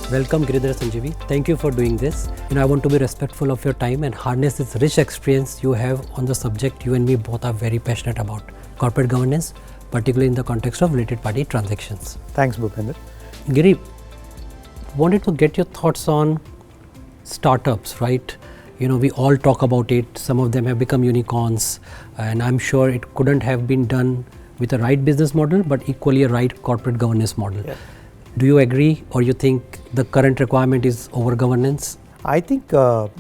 Welcome Giridhar, Sanjeevi. Thank you for doing this. I want to be respectful of your time and harness this rich experience you have on the subject you and me both are very passionate about, corporate governance, particularly in the context of related party transactions. Thanks, Bhupendra. Giri, wanted to get your thoughts on startups, right? We all talk about it. Some of them have become unicorns, and I'm sure it couldn't have been done with a right business model, but equally a right corporate governance model. Yeah. Do you agree, or you think the current requirement is over governance? I think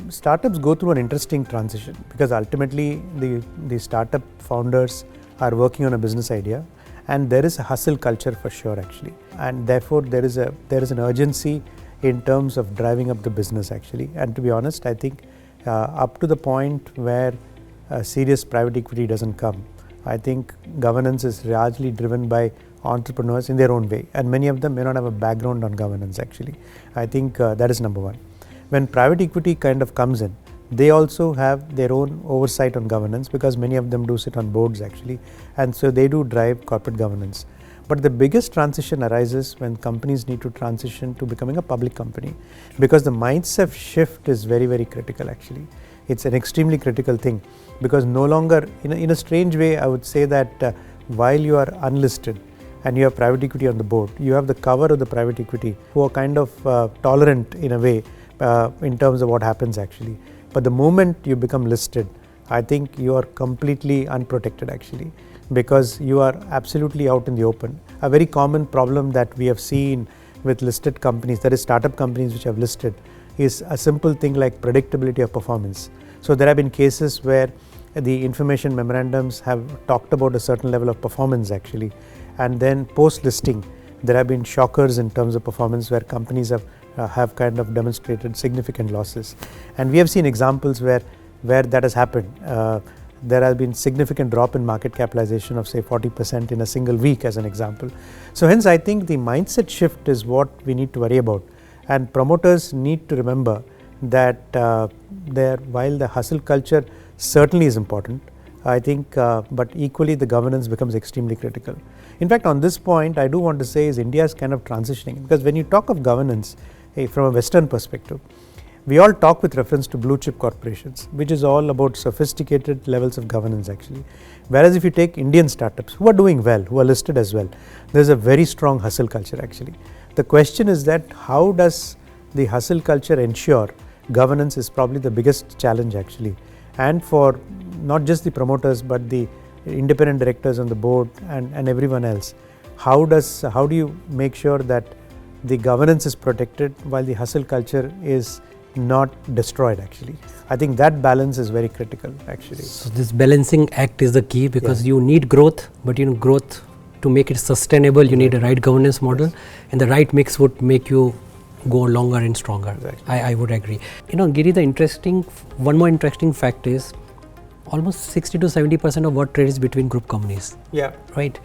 startups go through an interesting transition because ultimately the startup founders are working on a business idea, and there is a hustle culture for sure actually, and therefore there is an urgency in terms of driving up the business actually. And to be honest, I think up to the point where serious private equity doesn't come, I think governance is largely driven by entrepreneurs in their own way, and many of them may not have a background on governance actually. I think that is number one. When private equity kind of comes in, they also have their own oversight on governance because many of them do sit on boards actually, and so they do drive corporate governance. But the biggest transition arises when companies need to transition to becoming a public company, because the mindset shift is very, very critical actually. It's an extremely critical thing because no longer, in a strange way, I would say that while you are unlisted and you have private equity on the board, you have the cover of the private equity who are kind of tolerant in a way in terms of what happens actually. But the moment you become listed, I think you are completely unprotected actually, because you are absolutely out in the open. A very common problem that we have seen with listed companies, that is startup companies which have listed, is a simple thing like predictability of performance. So there have been cases where the information memorandums have talked about a certain level of performance actually, and then post listing there have been shockers in terms of performance where companies have kind of demonstrated significant losses, and we have seen examples where that has happened. There has been significant drop in market capitalization of say 40% in a single week as an example. So hence I think the mindset shift is what we need to worry about, and promoters need to remember that while the hustle culture certainly is important, I think, but equally the governance becomes extremely critical. In fact, on this point, I do want to say is India is kind of transitioning, because when you talk of governance from a Western perspective, we all talk with reference to blue chip corporations, which is all about sophisticated levels of governance actually. Whereas if you take Indian startups who are doing well, who are listed as well, there is a very strong hustle culture actually. The question is that how does the hustle culture ensure governance is probably the biggest challenge actually, and for not just the promoters but the independent directors on the board and everyone else. How do you make sure that the governance is protected while the hustle culture is not destroyed actually? I think that balance is very critical actually. So this balancing act is the key, because you need growth, but growth, to make it sustainable, you need a right governance model, and the right mix would make you go longer and stronger. Exactly. I would agree. Giri, one more interesting fact is almost 60 to 70% of what trades between group companies. Yeah. Right.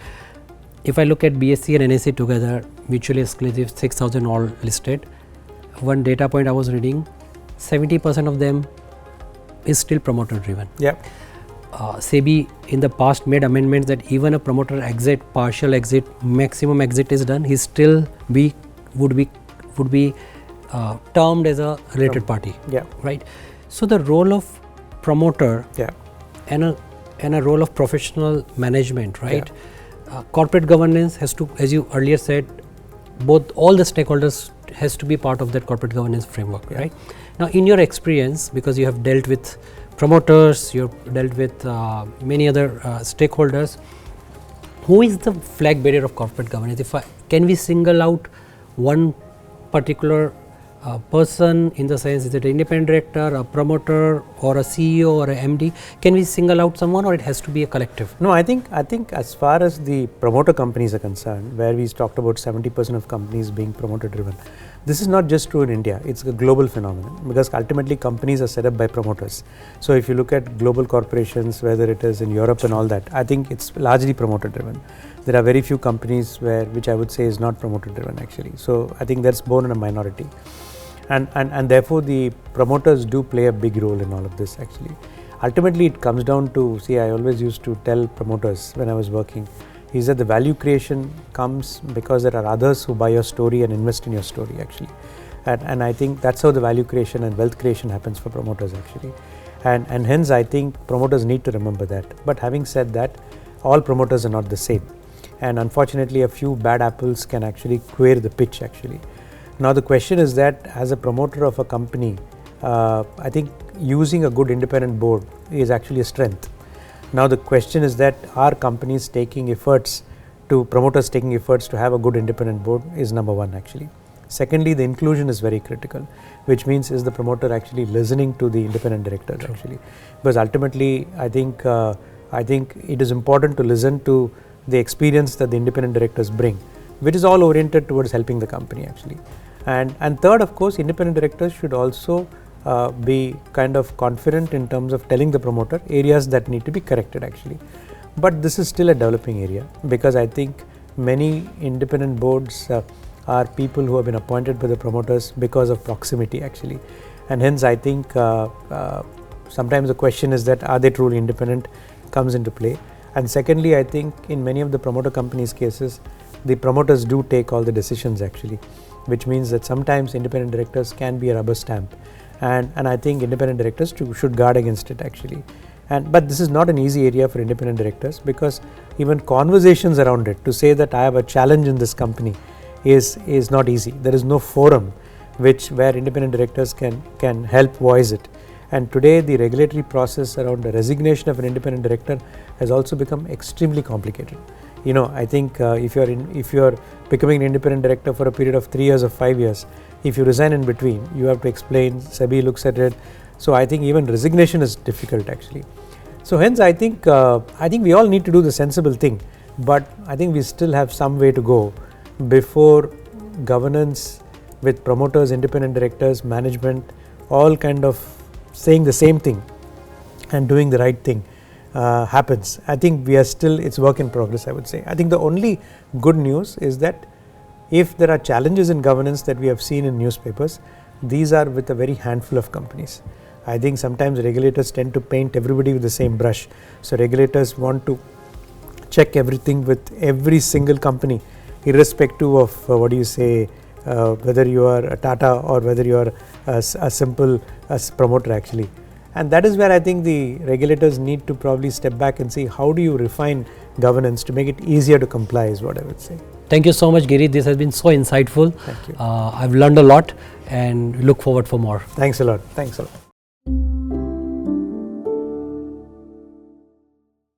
If I look at BSE and NSE together, mutually exclusive, 6,000 all listed. One data point I was reading, 70% of them is still promoter driven. Yeah. SEBI in the past made amendments that even a promoter exit, partial exit, maximum exit is done, he still would be termed as a related party. Yeah. Right. So the role of promoter and a role of professional management, right? Corporate governance has to, as you earlier said, all the stakeholders has to be part of that corporate governance framework, right? Now, in your experience, because you have dealt with promoters, you have dealt with many other stakeholders, who is the flag bearer of corporate governance? Can we single out one particular person, in the sense, is it an independent director, a promoter, or a CEO, or a MD? Can we single out someone, or it has to be a collective? No, I think as far as the promoter companies are concerned, where we talked about 70% of companies being promoter driven, this is not just true in India, it's a global phenomenon, because ultimately companies are set up by promoters. So if you look at global corporations, whether it is in Europe and all that, I think it's largely promoter driven. There are very few companies which I would say is not promoter driven actually. So I think that's born in a minority. And therefore the promoters do play a big role in all of this actually. Ultimately it comes down to, I always used to tell promoters when I was working, is that the value creation comes because there are others who buy your story and invest in your story actually. And I think that's how the value creation and wealth creation happens for promoters actually. And hence I think promoters need to remember that. But having said that, all promoters are not the same. And unfortunately, a few bad apples can actually queer the pitch actually. Now the question is that as a promoter of a company, I think using a good independent board is actually a strength. Now the question is that are companies taking efforts promoters taking efforts to have a good independent board is number one actually. Secondly, the inclusion is very critical, which means is the promoter actually listening to the independent director actually, because ultimately I think it is important to listen to the experience that the independent directors bring, which is all oriented towards helping the company actually. And third, of course, independent directors should also be kind of confident in terms of telling the promoter areas that need to be corrected actually. But this is still a developing area, because I think many independent boards are people who have been appointed by the promoters because of proximity actually, and hence I think sometimes the question is that are they truly independent comes into play. And secondly, I think in many of the promoter companies cases, the promoters do take all the decisions actually, which means that sometimes independent directors can be a rubber stamp, and I think independent directors should guard against it actually. But this is not an easy area for independent directors, because even conversations around it to say that I have a challenge in this company is not easy. There is no forum where independent directors can help voice it. And today the regulatory process around the resignation of an independent director has also become extremely complicated. I think if you are becoming an independent director for a period of 3 years or 5 years, if you resign in between, you have to explain, SEBI looks at it. So I think even resignation is difficult actually. So hence I think we all need to do the sensible thing, but I think we still have some way to go before governance with promoters, independent directors, management, all kind of saying the same thing and doing the right thing happens. I think we are still, it's work in progress, I would say. I think the only good news is that if there are challenges in governance that we have seen in newspapers, these are with a very handful of companies. I think sometimes regulators tend to paint everybody with the same brush. So regulators want to check everything with every single company, irrespective of whether you are a Tata or whether you are a simple promoter actually. And that is where I think the regulators need to probably step back and see how do you refine governance to make it easier to comply, is what I would say. Thank you so much, Giri. This has been so insightful. Thank you. I've learned a lot and look forward for more. Thanks a lot. Thanks a lot.